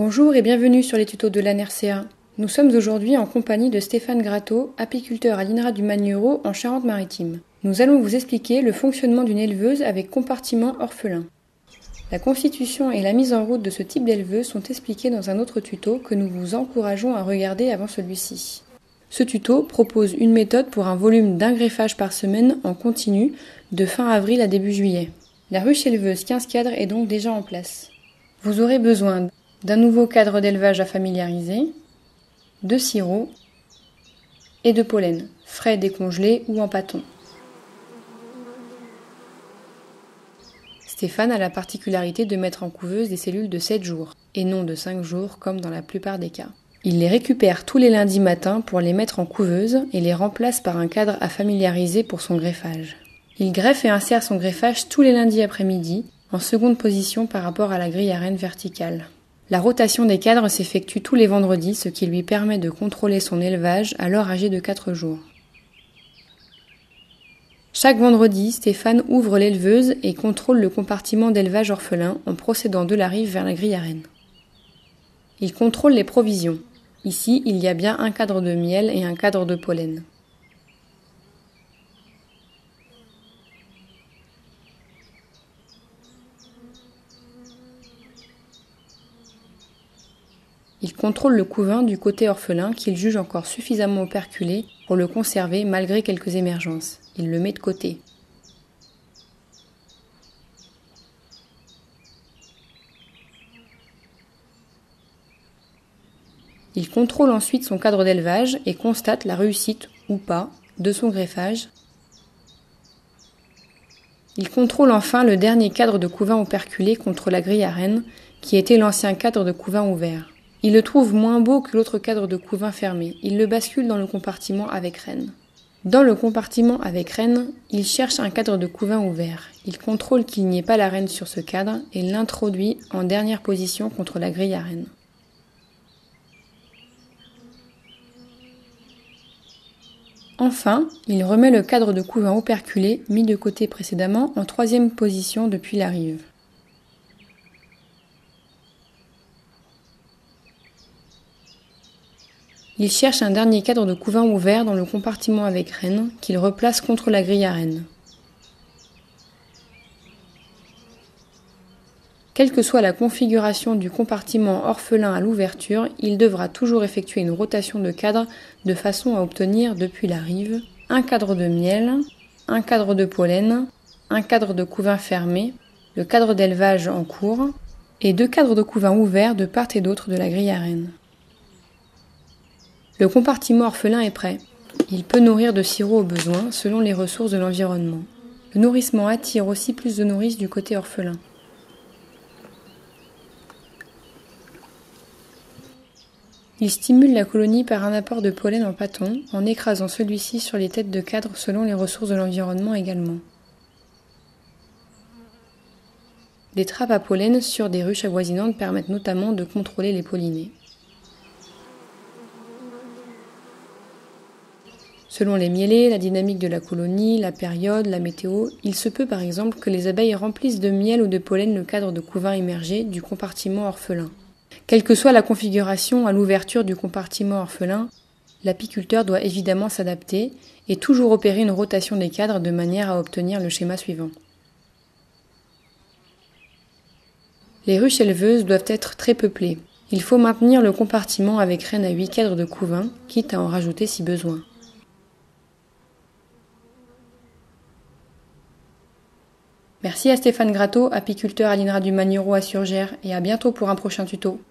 Bonjour et bienvenue sur les tutos de l'ANRCA. Nous sommes aujourd'hui en compagnie de Stéphane Gratteau, apiculteur à l'INRA du Magnereau en Charente-Maritime. Nous allons vous expliquer le fonctionnement d'une éleveuse avec compartiment orphelin. La constitution et la mise en route de ce type d'éleveuse sont expliquées dans un autre tuto que nous vous encourageons à regarder avant celui-ci. Ce tuto propose une méthode pour un volume d'un greffage par semaine en continu de fin avril à début juillet. La ruche éleveuse 15 cadres est donc déjà en place. Vous aurez besoin d'un nouveau cadre d'élevage à familiariser, de sirop et de pollen, frais décongelé ou en pâton. Stéphane a la particularité de mettre en couveuse des cellules de 7 jours, et non de 5 jours comme dans la plupart des cas. Il les récupère tous les lundis matins pour les mettre en couveuse et les remplace par un cadre à familiariser pour son greffage. Il greffe et insère son greffage tous les lundis après-midi, en seconde position par rapport à la grille à rennes verticale. La rotation des cadres s'effectue tous les vendredis, ce qui lui permet de contrôler son élevage alors âgé de 4 jours. Chaque vendredi, Stéphane ouvre l'éleveuse et contrôle le compartiment d'élevage orphelin en procédant de la rive vers la grille à rennes. Il contrôle les provisions. Ici, il y a bien un cadre de miel et un cadre de pollen. Il contrôle le couvain du côté orphelin qu'il juge encore suffisamment operculé pour le conserver malgré quelques émergences. Il le met de côté. Il contrôle ensuite son cadre d'élevage et constate la réussite, ou pas, de son greffage. Il contrôle enfin le dernier cadre de couvain operculé contre la grille à rennes, qui était l'ancien cadre de couvain ouvert. Il le trouve moins beau que l'autre cadre de couvain fermé. Il le bascule dans le compartiment avec rennes. Dans le compartiment avec rennes, il cherche un cadre de couvain ouvert. Il contrôle qu'il n'y ait pas la renne sur ce cadre et l'introduit en dernière position contre la grille à rennes. Enfin, il remet le cadre de couvain operculé mis de côté précédemment en troisième position depuis la rive. Il cherche un dernier cadre de couvain ouvert dans le compartiment avec rennes qu'il replace contre la grille à rennes. Quelle que soit la configuration du compartiment orphelin à l'ouverture, il devra toujours effectuer une rotation de cadre de façon à obtenir depuis la rive un cadre de miel, un cadre de pollen, un cadre de couvain fermé, le cadre d'élevage en cours et 2 cadres de couvain ouverts de part et d'autre de la grille à rennes. Le compartiment orphelin est prêt. Il peut nourrir de sirop au besoin selon les ressources de l'environnement. Le nourrissement attire aussi plus de nourrices du côté orphelin. Il stimule la colonie par un apport de pollen en pâton, en écrasant celui-ci sur les têtes de cadre selon les ressources de l'environnement également. Des trappes à pollen sur des ruches avoisinantes permettent notamment de contrôler les pollinés. Selon les mielés, la dynamique de la colonie, la période, la météo, il se peut par exemple que les abeilles remplissent de miel ou de pollen le cadre de couvain émergé du compartiment orphelin. Quelle que soit la configuration à l'ouverture du compartiment orphelin, l'apiculteur doit évidemment s'adapter et toujours opérer une rotation des cadres de manière à obtenir le schéma suivant. Les ruches éleveuses doivent être très peuplées. Il faut maintenir le compartiment avec rennes à 8 cadres de couvain, quitte à en rajouter si besoin. Merci à Stéphane Gratteau, apiculteur à l'INRA du Magnereau à Surgères, et à bientôt pour un prochain tuto.